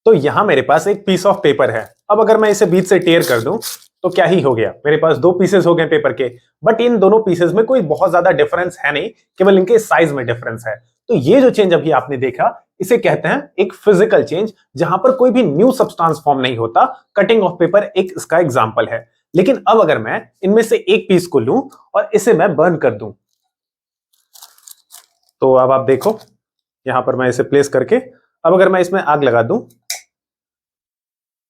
तो यहां मेरे पास एक पीस ऑफ पेपर है। अब अगर मैं इसे बीच से टेयर कर दूं तो क्या ही हो गया, मेरे पास दो पीसेस हो गए पेपर के। बट इन दोनों पीसेस में कोई बहुत ज्यादा डिफरेंस है नहीं, केवल इनके साइज में डिफरेंस है। तो ये जो चेंज अभी आपने देखा इसे कहते हैं एक फिजिकल चेंज, जहां पर कोई भी न्यू सब्सटेंस फॉर्म नहीं होता। कटिंग ऑफ पेपर एक इसका एग्जांपल है। लेकिन अब अगर मैं इनमें से एक पीस को लूं और इसे मैं बर्न कर दूं, तो अब आप देखो यहां पर मैं इसे प्लेस करके अब अगर मैं इसमें आग लगा दूं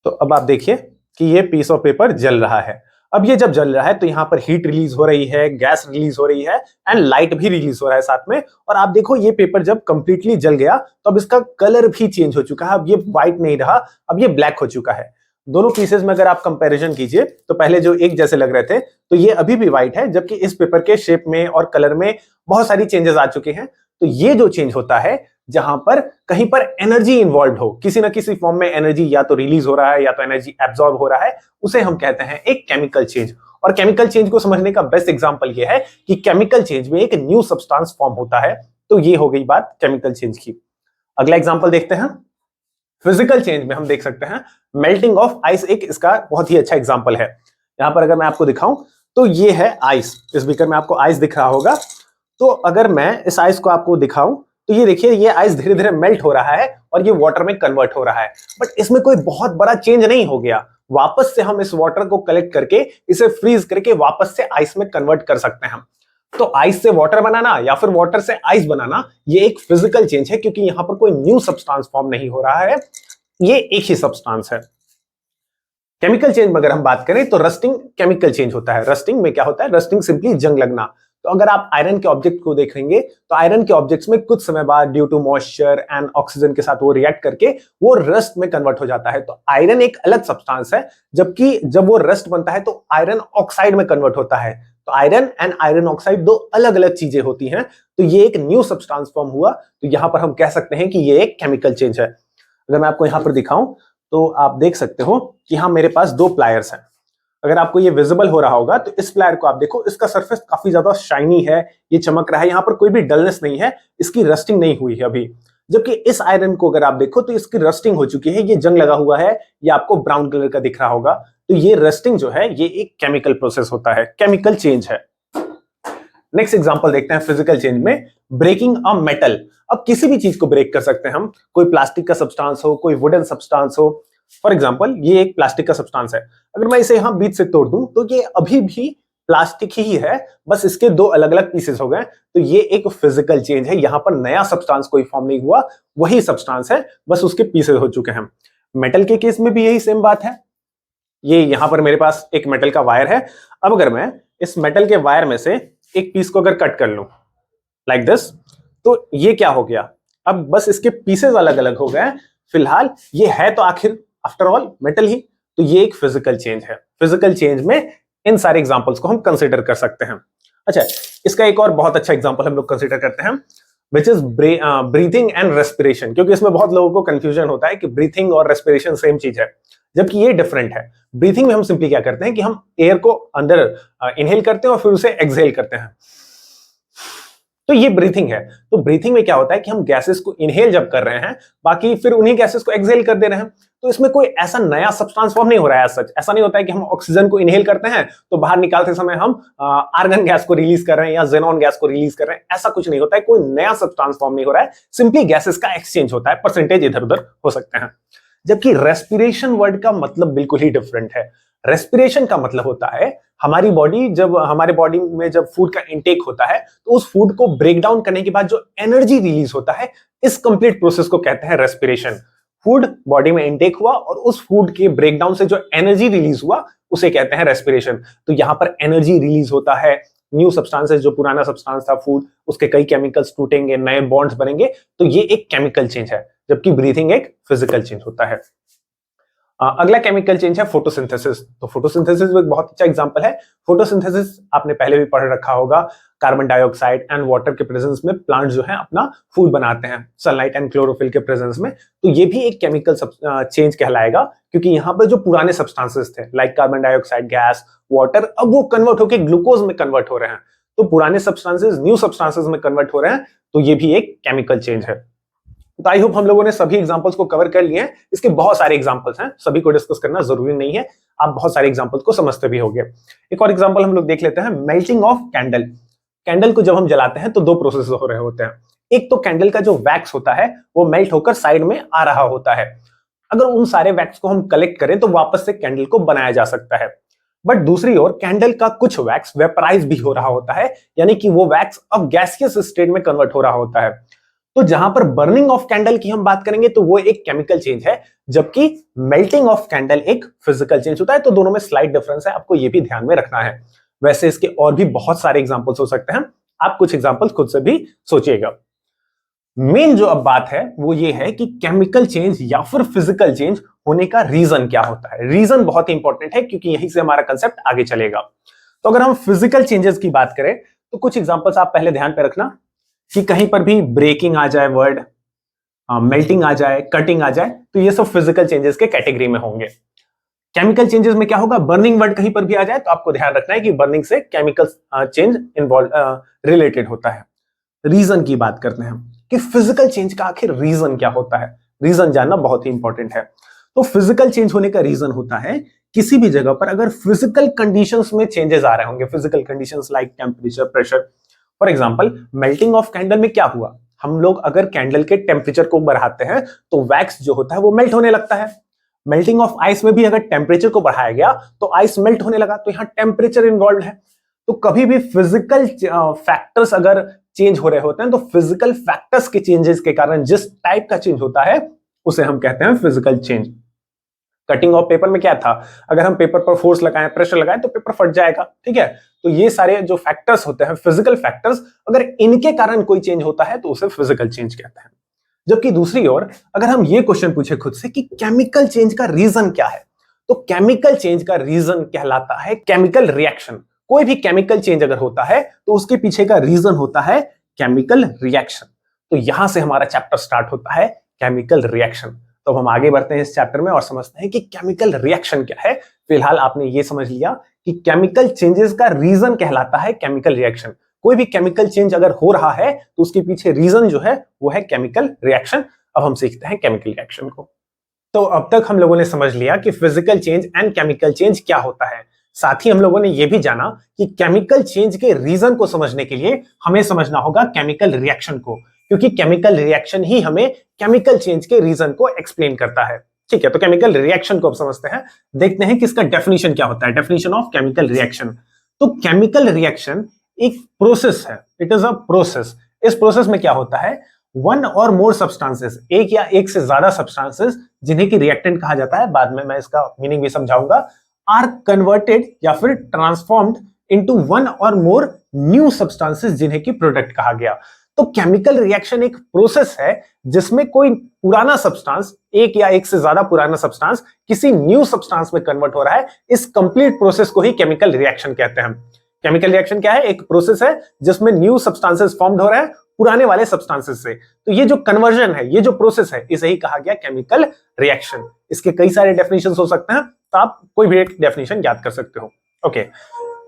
तो अब आप देखिए कि ये पीस ऑफ पेपर जल रहा है। अब ये जब जल रहा है तो यहां पर हीट रिलीज हो रही है, गैस रिलीज हो रही है एंड लाइट भी रिलीज हो रहा है साथ में। और आप देखो ये पेपर जब कंप्लीटली जल गया तो अब इसका कलर भी चेंज हो चुका है। अब ये व्हाइट नहीं रहा, अब ये ब्लैक हो चुका है। दोनों पीसेस में अगर आप कंपैरिजन कीजिए तो पहले जो एक जैसे लग रहे थे तो ये अभी भी व्हाइट है, जबकि इस पेपर के शेप में और कलर में बहुत सारी चेंजेस आ चुके हैं। तो ये जो चेंज होता है जहां पर कहीं पर एनर्जी इन्वॉल्व हो, किसी ना किसी फॉर्म में एनर्जी या तो रिलीज हो रहा है या तो एनर्जी एब्सॉर्ब हो रहा है, उसे हम कहते हैं एक केमिकल चेंज। और केमिकल चेंज को समझने का बेस्ट एग्जांपल ये है कि केमिकल चेंज में एक न्यू सब्सटेंस फॉर्म होता है। तो ये हो गई बात केमिकल चेंज की। अगला एग्जांपल देखते हैं। फिजिकल चेंज में हम देख सकते हैं मेल्टिंग ऑफ आइस एक इसका बहुत ही अच्छा एग्जांपल है। यहां पर अगर मैं आपको दिखाऊं तो ये है आइस। इस बीकर में आपको आइस दिख रहा होगा। तो अगर मैं इस आइस को आपको दिखाऊं तो ये देखिए ये आइस धीरे धीरे मेल्ट हो रहा है और ये वाटर में कन्वर्ट हो रहा है। बट इसमें कोई बहुत बड़ा चेंज नहीं हो गया। वापस से हम इस वाटर को कलेक्ट करके इसे फ्रीज करके वापस से आइस में कन्वर्ट कर सकते हैं हम। तो आइस से वाटर बनाना या फिर वाटर से आइस बनाना ये एक फिजिकल चेंज है, क्योंकि यहां पर कोई न्यू सब्सटेंस फॉर्म नहीं हो रहा है, ये एक ही सब्सटेंस है। केमिकल चेंज में अगर हम बात करें तो रस्टिंग केमिकल चेंज होता है। रस्टिंग में क्या होता है? रस्टिंग सिंपली जंग लगना। तो अगर आप आयरन के ऑब्जेक्ट को देखेंगे तो आयरन के ऑब्जेक्ट्स में कुछ समय बाद due to moisture and oxygen के साथ वो रिएक्ट करके वो रस्ट में कन्वर्ट हो जाता है। तो आयरन एक अलग सब्सटेंस है, जबकि जब वो रस्ट बनता है तो आयरन ऑक्साइड में कन्वर्ट होता है। तो आयरन एंड आयरन ऑक्साइड दो अलग अलग चीजें होती हैं। तो ये एक न्यू सब्सटेंस फॉर्म हुआ। तो यहां पर हम कह सकते हैं कि ये एक केमिकल चेंज है। अगर मैं आपको यहां पर दिखाऊं तो आप देख सकते हो कि यहां मेरे पास दो प्लायर्स हैं। अगर आपको ये विजिबल हो रहा होगा तो इस प्लायर को आप देखो, इसका सरफेस काफी ज्यादा शाइनी है, ये चमक रहा है, यहां पर कोई भी डलनेस नहीं है, इसकी रस्टिंग नहीं हुई है अभी। जबकि इस आयरन को अगर आप देखो तो इसकी रस्टिंग हो चुकी है, ये जंग लगा हुआ है, ये आपको ब्राउन कलर का दिख रहा होगा। तो ये रस्टिंग जो है ये एक केमिकल प्रोसेस होता है, केमिकल चेंज है। नेक्स्ट एग्जांपल देखते हैं फिजिकल चेंज में, ब्रेकिंग अ मेटल। अब किसी भी चीज को ब्रेक कर सकते हैं हम, कोई प्लास्टिक का सब्सटेंस हो, कोई वुडन सब्सटेंस हो। फॉर एग्जांपल ये एक प्लास्टिक का सब्सटेंस है, अगर मैं इसे यहां बीच से तोड़ दूं तो ये अभी भी प्लास्टिक ही है, बस इसके दो अलग अलग पीसेस हो गए। तो ये एक फिजिकल चेंज है, यहां पर नया सब्सटेंस कोई फॉर्म नहीं हुआ, वही सब्सटेंस है, बस उसके पीसेस हो चुके हैं। मेटल के केस में भी यही सेम बात है। ये यहां पर मेरे पास एक मेटल का वायर है। अब अगर मैं इस मेटल के वायर में से एक पीस को अगर कट कर लूं लाइक दिस, तो ये क्या हो गया? अब बस इसके पीसेस अलग अलग हो गए। फिलहाल ये है तो आखिर आफ्टर ऑल मेटल ही। तो ये एक फिजिकल चेंज है। फिजिकल चेंज में इन सारे एग्जांपल्स को हम कंसीडर कर सकते हैं। अच्छा, इसका एक और बहुत अच्छा एग्जांपल हम लोग कंसीडर करते हैं, which is breathing and respiration. क्योंकि इसमें बहुत लोगों को कंफ्यूजन होता है कि ब्रीथिंग और रेस्पिरेशन सेम चीज है, जबकि ये डिफरेंट है। ब्रीथिंग में हम सिंपली क्या करते हैं कि हम एयर को अंदर इनहेल करते हैं और फिर उसे एक्सहेल करते हैं, तो ये ब्रीथिंग है। तो ब्रीथिंग में क्या होता है कि हम गैसेस को इनहेल जब कर रहे हैं, बाकी फिर उन्हीं गैसेस को एक्सहेल कर दे रहे हैं। तो इसमें कोई ऐसा नया सब्सटेंस फॉर्म नहीं हो रहा है। सच ऐसा नहीं होता है कि हम ऑक्सीजन को इनहेल करते हैं तो बाहर निकालते समय हम आर्गन गैस को रिलीज कर रहे हैं या जेनॉन गैस को रिलीज कर रहे हैं, ऐसा कुछ नहीं होता है। कोई नया सब्सटेंस फॉर्म नहीं हो रहा है, सिंपली गैसेस का एक्सचेंज होता है, परसेंटेज इधर उधर हो सकते हैं। जबकि रेस्पिरेशन वर्ड का मतलब बिल्कुल ही डिफरेंट है। रेस्पिरेशन का मतलब होता है हमारी बॉडी, जब हमारे बॉडी में जब फूड का इंटेक होता है तो उस फूड को ब्रेक डाउन करने के बाद जो एनर्जी रिलीज होता है, इस कंप्लीट प्रोसेस को कहते हैं रेस्पिरेशन। फूड बॉडी में इंटेक हुआ और उस फूड के ब्रेकडाउन से जो एनर्जी रिलीज हुआ उसे कहते हैं रेस्पिरेशन। तो यहां पर एनर्जी रिलीज होता है, न्यू सब्सटेंसेस, जो पुराना सब्सटेंस था फूड, उसके कई केमिकल्स टूटेंगे, नए बॉन्ड्स बनेंगे, तो ये एक केमिकल चेंज है। जबकि ब्रीथिंग एक फिजिकल चेंज होता है। अगला केमिकल चेंज है फोटोसिंथेसिस। तो फोटोसिंथेसिस एक बहुत अच्छा एग्जांपल है। फोटोसिंथेसिस आपने पहले भी पढ़ रखा होगा। कार्बन डाइऑक्साइड एंड वाटर के प्रेजेंस में प्लांट जो है अपना फूड बनाते हैं, सनलाइट एंड क्लोरोफिल के प्रेजेंस में। तो ये भी एक केमिकल चेंज कहलाएगा, क्योंकि यहाँ पर जो पुराने सब्सटेंसेस थे like carbon dioxide, gas, water, अब वो कन्वर्ट होकर ग्लूकोज में कन्वर्ट हो रहे हैं। तो पुराने सब्सटेंसेस न्यू सब्सटेंसेस में कन्वर्ट हो रहे हैं, तो ये भी एक केमिकल चेंज है। तो आई होप हम लोगों ने सभी एग्जांपल्स को कवर कर लिए हैं। इसके बहुत सारे एग्जांपल्स हैं, सभी को डिस्कस करना जरूरी नहीं है, आप बहुत सारे एग्जांपल्स को समझते भी होंगे। एक और एग्जांपल हम लोग देख लेते हैं, मेल्टिंग ऑफ कैंडल। कैंडल को जब हम जलाते हैं तो दो प्रोसेस हो रहे होते हैं। एक तो कैंडल का जो वैक्स होता है वो मेल्ट होकर साइड में आ रहा होता है। अगर उन सारे वैक्स को हम कलेक्ट करें तो वापस से कैंडल को बनाया जा सकता है। बट दूसरी ओर कैंडल का कुछ वैक्स वेपराइज भी हो रहा होता है, यानी कि वो वैक्स अब गैसियस स्टेट में कन्वर्ट हो रहा होता है। तो जहां पर बर्निंग ऑफ कैंडल की हम बात करेंगे तो वो एक केमिकल चेंज है, जबकि मेल्टिंग ऑफ कैंडल एक फिजिकल चेंज होता है। तो दोनों में स्लाइट डिफरेंस है, आपको ये भी ध्यान में रखना है। वैसे इसके और भी बहुत सारे एग्जांपल्स हो सकते हैं, आप कुछ एग्जांपल्स खुद से भी सोचिएगा। मेन जो अब बात है वो ये है कि केमिकल चेंज या फिर फिजिकल चेंज होने का रीजन क्या होता है। रीजन बहुत ही इंपॉर्टेंट है, क्योंकि यहीं से हमारा कंसेप्ट आगे चलेगा। तो अगर हम फिजिकल चेंजेस की बात करें तो कुछ एग्जांपल्स आप पहले ध्यान पे रखना कि कहीं पर भी ब्रेकिंग आ जाए वर्ड, मेल्टिंग आ जाए, कटिंग आ जाए, तो ये सब फिजिकल चेंजेस के कैटेगरी में होंगे। केमिकल चेंजेस में क्या होगा, बर्निंग वर्ड कहीं पर भी आ जाए तो आपको ध्यान रखना है कि बर्निंग से केमिकल चेंज इन्वॉल्व रिलेटेड होता है। रीजन की बात करते हैं कि फिजिकल चेंज का आखिर रीजन क्या होता है। रीजन जानना बहुत ही इंपॉर्टेंट है। तो फिजिकल चेंज होने का रीजन होता है किसी भी जगह पर अगर फिजिकल कंडीशंस में चेंजेस आ रहे होंगे, physical conditions like temperature, pressure. For example melting of candle में क्या हुआ, हम लोग अगर कैंडल के टेम्परेचर को बढ़ाते हैं तो वैक्स जो होता है वो मेल्ट होने लगता है। मेल्टिंग ऑफ आइस में भी अगर टेम्परेचर को बढ़ाया गया तो आइस मेल्ट होने लगा, तो यहां टेम्परेचर इन्वॉल्व है। तो कभी भी फिजिकल फैक्टर्स अगर चेंज हो रहे होते हैं तो फिजिकल फैक्टर्स के चेंजेस के कारण जिस टाइप का चेंज होता है उसे हम कहते हैं physical change. Cutting of paper में क्या था, अगर हम पेपर पर फोर्स लगाएं, प्रेशर लगाएं तो पेपर फट जाएगा, ठीक है। तो ये सारे जो फैक्टर्स होते हैं फिजिकल फैक्टर्स, अगर इनके कारण कोई चेंज होता है तो उसे फिजिकल चेंज कहते हैं। जबकि दूसरी ओर अगर हम ये क्वेश्चन पूछे खुद से कि केमिकल चेंज का रीजन क्या है, तो केमिकल चेंज का रीजन कहलाता है केमिकल रिएक्शन। कोई भी केमिकल चेंज अगर होता है तो उसके पीछे का रीजन होता है केमिकल रिएक्शन। तो यहां से हमारा चैप्टर स्टार्ट होता है, केमिकल रिएक्शन। तो हम आगे बढ़ते हैं इस चैप्टर में और समझते हैं कि केमिकल रिएक्शन क्या है। फिलहाल आपने ये समझ लिया कि केमिकल चेंजेस का रीजन कहलाता है केमिकल रिएक्शन। कोई भी केमिकल चेंज अगर हो रहा है तो उसके पीछे रीजन जो है वो है केमिकल रिएक्शन। अब हम सीखते हैं केमिकल रिएक्शन को। तो अब तक हम लोगों ने समझ लिया कि physical change and chemical change क्या होता है। साथ ही हम लोगों ने यह भी जाना कि केमिकल चेंज के रीजन को समझने के लिए हमें समझना होगा केमिकल रिएक्शन को, क्योंकि केमिकल रिएक्शन ही हमें केमिकल चेंज के रीजन को एक्सप्लेन करता है। ठीक है, तो केमिकल रिएक्शन को अब समझते हैं, देखते हैं कि इसका डेफिनेशन क्या होता है। Definition of chemical reaction. तो केमिकल रिएक्शन एक प्रोसेस है, इट इज अ प्रोसेस। इस प्रोसेस में क्या होता है, वन और मोर सब्सटेंसेस, एक या एक से ज्यादा सब्सटेंसेस जिन्हें कि रिएक्टेंट कहा जाता है, बाद में मैं इसका मीनिंग भी समझाऊंगा, आर कन्वर्टेड या फिर ट्रांसफॉर्म्ड इनटू वन और मोर न्यू सब्सटेंसेस जिन्हें कि प्रोडक्ट कहा गया। तो केमिकल रिएक्शन एक प्रोसेस है जिसमें कोई पुराना सब्सटेंस, एक या एक से ज्यादा पुराना सब्सटेंस किसी न्यू सब्सटेंस में कन्वर्ट हो रहा है। इस कंप्लीट प्रोसेस को ही केमिकल रिएक्शन कहते हैं। केमिकल रिएक्शन क्या है, एक प्रोसेस है जिसमें न्यू सब्सटेंसेस फॉर्म्ड हो रहे हैं पुराने वाले सब्सटेंसेस से। तो ये जो कन्वर्जन है, ये जो प्रोसेस है, इसे ही कहा गया केमिकल रिएक्शन। इसके कई सारे डेफिनेशंस हो सकते हैं, तो आप कोई भी एक डेफिनेशन याद कर सकते हो। ओके,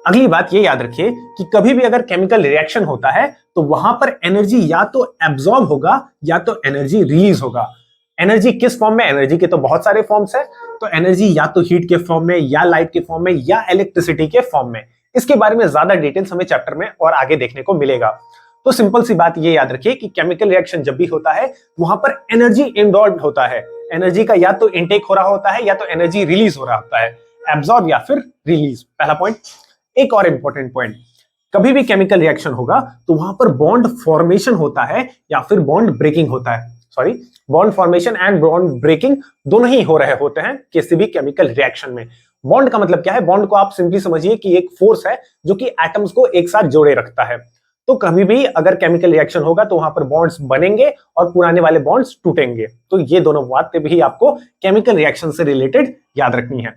अगली बात ये याद रखिए कि कभी भी अगर केमिकल रिएक्शन होता है तो वहां पर एनर्जी या तो एब्जॉर्ब होगा या तो एनर्जी रिलीज होगा। एनर्जी किस फॉर्म में, एनर्जी के तो बहुत सारे फॉर्म्स है, तो एनर्जी या तो हीट के फॉर्म में या लाइट के फॉर्म में या इलेक्ट्रिसिटी के फॉर्म में। इसके बारे में ज्यादा डिटेल्स हमें चैप्टर में और आगे देखने को मिलेगा। तो सिंपल सी बात ये याद रखिए कि केमिकल रिएक्शन जब भी होता है वहां पर एनर्जी इन्वॉल्व होता है। एनर्जी का या तो इनटेक हो रहा होता है या तो एनर्जी रिलीज हो रहा होता है, एब्जॉर्ब या फिर रिलीज। पहला पॉइंट। एक और इंपॉर्टेंट पॉइंट, कभी भी केमिकल रिएक्शन होगा तो वहां पर बॉन्ड फॉर्मेशन होता है या फिर बॉन्ड ब्रेकिंग होता है। Sorry, bond formation and bond breaking दोनों ही हो रहे होते हैं किसी भी केमिकल रिएक्शन में। बॉन्ड का मतलब क्या है, बॉन्ड को आप सिंपली समझिए कि एक फोर्स है जो कि एटम्स को एक साथ जोड़े रखता है। तो कभी भी अगर केमिकल रिएक्शन होगा तो वहां पर बॉन्ड्स बनेंगे और पुराने वाले बॉन्ड्स टूटेंगे। तो ये दोनों बातें भी आपको केमिकल रिएक्शन से रिलेटेड याद रखनी है।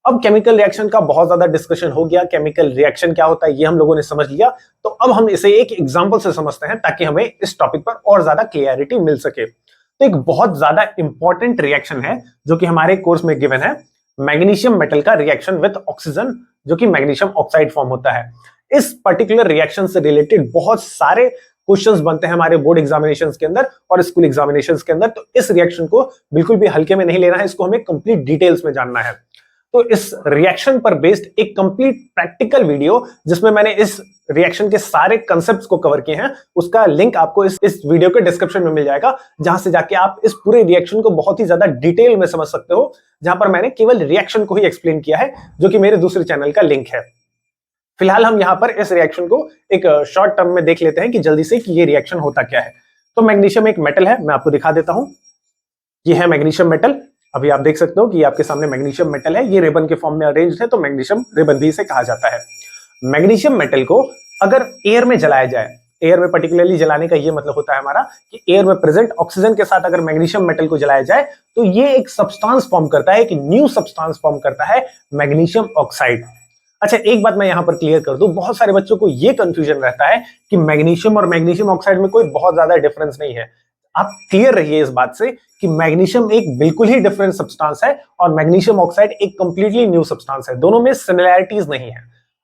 अब केमिकल रिएक्शन का बहुत ज्यादा डिस्कशन हो गया, केमिकल रिएक्शन क्या होता है ये हम लोगों ने समझ लिया। तो अब हम इसे एक एग्जांपल से समझते हैं ताकि हमें इस टॉपिक पर और ज्यादा क्लियरिटी मिल सके। तो एक बहुत ज्यादा इंपॉर्टेंट रिएक्शन है जो कि हमारे कोर्स में गिवन है, मैग्नीशियम मेटल का रिएक्शन विद ऑक्सीजन, जो कि मैग्नीशियम ऑक्साइड फॉर्म होता है। इस पर्टिकुलर रिएक्शन से रिलेटेड बहुत सारे क्वेश्चंस बनते हैं हमारे बोर्ड एग्जामिनेशंस के अंदर और स्कूल एग्जामिनेशंस के अंदर। तो इस रिएक्शन को बिल्कुल भी हल्के में नहीं लेना है, इसको हमें कंप्लीट डिटेल्स में जानना है। तो इस रिएक्शन पर बेस्ड एक कंप्लीट प्रैक्टिकल वीडियो जिसमें मैंने इस रिएक्शन के सारे कंसेप्ट्स को कवर किए हैं, उसका लिंक आपको इस वीडियो के डिस्क्रिप्शन में मिल जाएगा, जहां से जाके आप इस पूरे रिएक्शन को बहुत ही ज्यादा डिटेल में समझ सकते हो, जहां पर मैंने केवल रिएक्शन को ही एक्सप्लेन किया है, जो कि मेरे दूसरे चैनल का लिंक है। फिलहाल हम यहां पर इस रिएक्शन को एक शॉर्ट टर्म में देख लेते हैं कि जल्दी से कि ये रिएक्शन होता क्या है। तो मैग्नीशियम एक मेटल है, मैं आपको दिखा देता हूं। ये है मैग्नीशियम मेटल। अभी आप देख सकते हो कि आपके सामने मैग्नीशियम मेटल है, ये रिबन के फॉर्म में अरेंज्ड है, तो मैग्नीशियम रिबन भी इसे कहा जाता है। मैग्नीशियम मेटल को अगर एयर में जलाया जाए, एयर में पर्टिकुलरली जलाने का ये मतलब होता है हमारा कि एयर में प्रेजेंट ऑक्सीजन के साथ अगर मैग्नीशियम मेटल को जलाया जाए तो ये एक सब्सटेंस फॉर्म करता है, एक न्यू सब्सटेंस फॉर्म करता है, मैग्नीशियम ऑक्साइड। अच्छा, एक बात मैं यहां पर क्लियर कर दूं, बहुत सारे बच्चों को ये कंफ्यूजन रहता है कि मैग्नीशियम और मैग्नीशियम ऑक्साइड में कोई बहुत ज्यादा डिफरेंस नहीं है। आप क्लियर रहिए इस बात से कि मैग्नीशियम एक बिल्कुल ही डिफरेंट सब्सटेंस है और मैग्नीशियम ऑक्साइड एक कंप्लीटली न्यू सब्सटेंस है। दोनों में सिमिलैरिटीज नहीं है।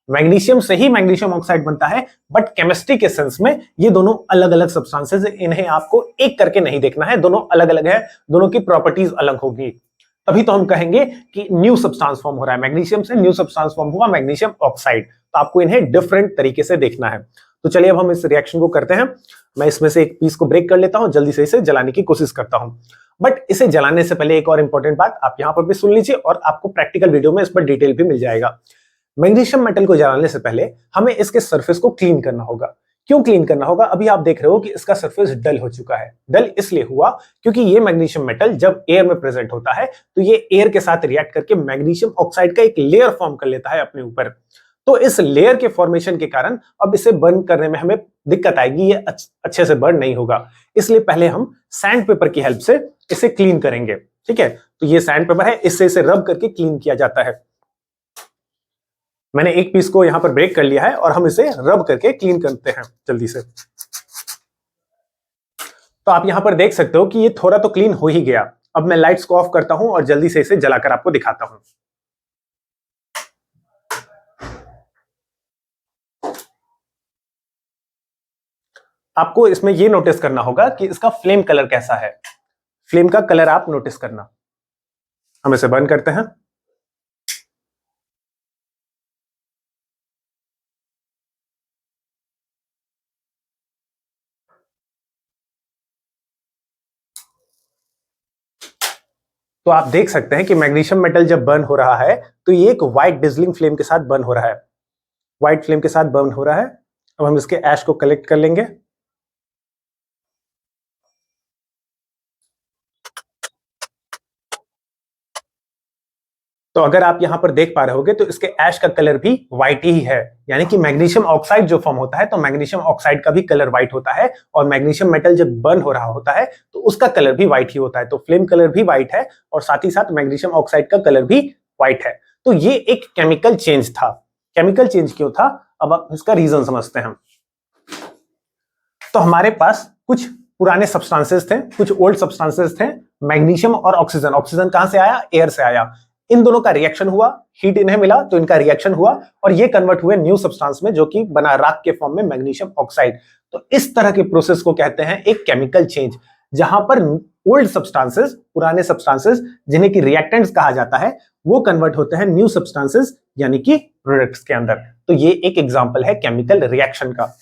मैग्नीशियम से ही मैग्नीशियम ऑक्साइड बनता है, बट केमिस्ट्री के सेंस में ये दोनों अलग अलग सब्सटेंसेस, इन्हें आपको एक करके नहीं देखना है, दोनों अलग अलग है, दोनों की प्रॉपर्टीज अलग होगी। तभी तो हम कहेंगे कि न्यू सब्सटेंस फॉर्म हो रहा है, मैग्नीशियम से न्यू सब्सटेंस फॉर्म हुआ मैग्नीशियम ऑक्साइड। तो आपको इन्हें डिफरेंट तरीके से देखना है। तो चलिए अब हम इस रिएक्शन को करते हैं। मैं इसमें से एक पीस को ब्रेक कर लेता हूं, जल्दी से इसे जलाने की कोशिश करता हूं। बट इसे जलाने से पहले एक और इंपॉर्टेंट बात आप यहां पर भी सुन लीजिए और आपको प्रैक्टिकल वीडियो में इस पर डिटेल भी मिल जाएगा। मैग्नीशियम मेटल को जलाने से पहले हमें इसके सरफेस को क्लीन करना होगा। क्यों क्लीन करना होगा? अभी आप देख रहे हो कि इसका सरफेस डल हो चुका है। डल इसलिए हुआ क्योंकि ये मैग्नीशियम मेटल जब एयर में प्रेजेंट होता है तो ये एयर के साथ रिएक्ट करके मैग्नीशियम ऑक्साइड का एक लेयर फॉर्म कर लेता है अपने ऊपर। तो इस लेयर के फॉर्मेशन के कारण अब इसे बर्न करने में हमें दिक्कत आएगी, ये अच्छे से बर्न नहीं होगा। इसलिए पहले हम सैंड पेपर की हेल्प से इसे क्लीन करेंगे। ठीक है, तो ये सैंड पेपर है, इससे इसे रब करके क्लीन किया जाता है। मैंने एक पीस को यहां पर ब्रेक कर लिया है और हम इसे रब करके क्लीन करते हैं जल्दी से। तो आप यहां पर देख सकते हो कि ये थोड़ा तो क्लीन हो ही गया। अब मैं लाइट्स को ऑफ करता हूं और जल्दी से इसे जलाकर आपको दिखाता हूं। आपको इसमें यह नोटिस करना होगा कि इसका फ्लेम कलर कैसा है। फ्लेम का कलर आप नोटिस करना। हम इसे बर्न करते हैं। तो आप देख सकते हैं कि मैग्नीशियम मेटल जब बर्न हो रहा है तो ये एक व्हाइट डिजलिंग फ्लेम के साथ बर्न हो रहा है। व्हाइट फ्लेम के साथ बर्न हो रहा है। अब हम इसके ऐश को कलेक्ट कर लेंगे। तो अगर आप यहां पर देख पा रहे होगे तो इसके ऐश का कलर भी व्हाइट ही है, यानी कि मैग्नीशियम ऑक्साइड जो फॉर्म होता है तो मैग्नीशियम ऑक्साइड का भी कलर व्हाइट होता है और मैग्नीशियम मेटल जब बर्न हो रहा होता है तो उसका कलर भी व्हाइट ही होता है। तो फ्लेम कलर भी व्हाइट है और साथ ही साथ मैग्नीशियम ऑक्साइड का कलर भी व्हाइट है। तो ये एक केमिकल चेंज था। केमिकल चेंज क्यों था, अब आप इसका रीजन समझते हैं। तो हमारे पास कुछ पुराने सब्सटेंसेस थे, कुछ ओल्ड सब्सटेंसेस थे, मैग्नीशियम और ऑक्सीजन। ऑक्सीजन कहां से आया? एयर से आया। इन दोनों का रिएक्शन हुआ, हीट इन्हें मिला तो इनका रिएक्शन हुआ और ये कन्वर्ट हुए न्यू सब्सटेंस में, जो कि बना राख के फॉर्म में मैग्नीशियम ऑक्साइड। तो इस तरह के प्रोसेस को कहते हैं एक केमिकल चेंज, जहां पर ओल्ड सब्सटेंसेस, पुराने सब्सटेंसेस जिन्हें कि रिएक्टेंट्स कहा जाता है, वो कन्वर्ट होते हैं न्यू सब्सटेंसेस यानी कि प्रोडक्ट्स के अंदर। तो ये एक एग्जांपल है केमिकल रिएक्शन का।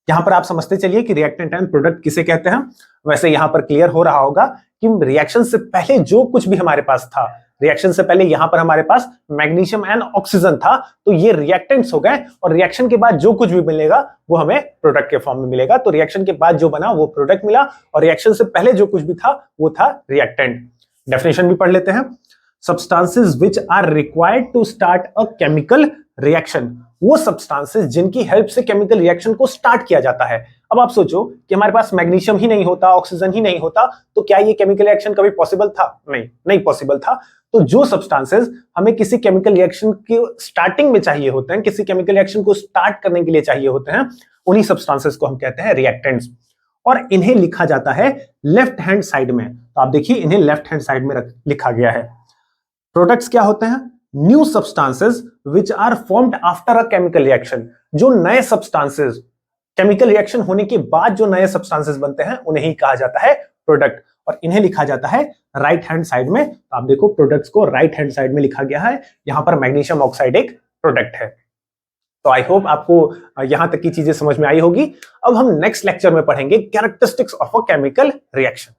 यहां पर आप समझते चलिए कि रिएक्टेंट एंड प्रोडक्ट किसे कहते हैं। वैसे यहां पर क्लियर हो रहा होगा कि रिएक्शन से पहले जो कुछ भी हमारे पास था, रिएक्शन से पहले यहां पर हमारे पास मैग्नीशियम एंड ऑक्सीजन था, तो ये रिएक्टेंट्स हो गए और रिएक्शन के बाद जो कुछ भी मिलेगा वो हमें प्रोडक्ट के फॉर्म में मिलेगा। तो रिएक्शन के बाद जो बना वो प्रोडक्ट मिला और रिएक्शन से पहले जो कुछ भी था वो था रिएक्टेंट। डेफिनेशन भी पढ़ लेते हैं। Substances which are required to start a chemical reaction, वो सब्सटेंसेस जिनकी हेल्प से केमिकल रिएक्शन को स्टार्ट किया जाता है। अब आप सोचो कि हमारे पास मैग्नीशियम ही नहीं होता, ऑक्सीजन ही नहीं होता, तो क्या ये केमिकल रिएक्शन कभी पॉसिबल था? नहीं पॉसिबल था। तो जो सब्सटेंसेस हमें किसी केमिकल रिएक्शन की स्टार्टिंग में चाहिए होते हैं, किसी केमिकल रिएक्शन को स्टार्ट करने के लिए चाहिए होते हैं, उन्हीं सब्सटेंसेस को हम कहते हैं रिएक्टेंट्स। और इन्हें लिखा जाता है लेफ्ट हैंड साइड में। तो आप देखिए इन्हें लेफ्ट हैंड साइड में लिखा गया है। प्रोडक्ट्स क्या होते हैं? New substances which are formed after a chemical reaction. जो नए सब्सटेंसेस केमिकल रिएक्शन होने के बाद जो नए सब्सटेंसेस बनते हैं उन्हें ही कहा जाता है प्रोडक्ट, और इन्हें लिखा जाता है राइट हैंड साइड में। तो आप देखो प्रोडक्ट्स को राइट हैंड साइड में लिखा गया है, यहां पर मैग्नीशियम ऑक्साइड एक प्रोडक्ट है। तो आई होप आपको यहां तक की चीजें समझ में आई होगी। अब हम नेक्स्ट लेक्चर में पढ़ेंगे characteristics of a chemical reaction.